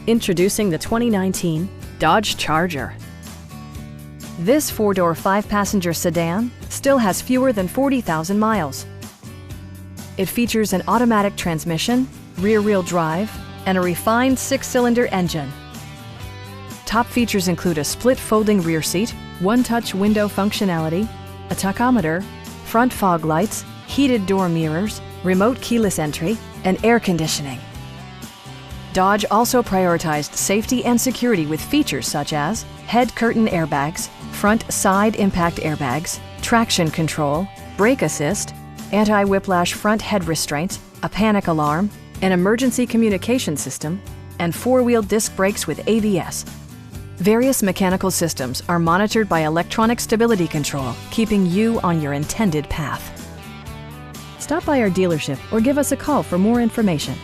Introducing the 2019 Dodge Charger. This four-door, five-passenger sedan still has fewer than 40,000 miles. It features an automatic transmission, rear-wheel drive, and a refined six-cylinder engine. Top features include a split folding rear seat, one-touch window functionality, a tachometer, front fog lights, heated door mirrors, remote keyless entry, and air conditioning. Dodge also prioritized safety and security with features such as head curtain airbags, front side impact airbags, traction control, brake assist, anti-whiplash front head restraints, a panic alarm, an emergency communication system, and four-wheel disc brakes with ABS. Various mechanical systems are monitored by electronic stability control, keeping you on your intended path. Stop by our dealership or give us a call for more information.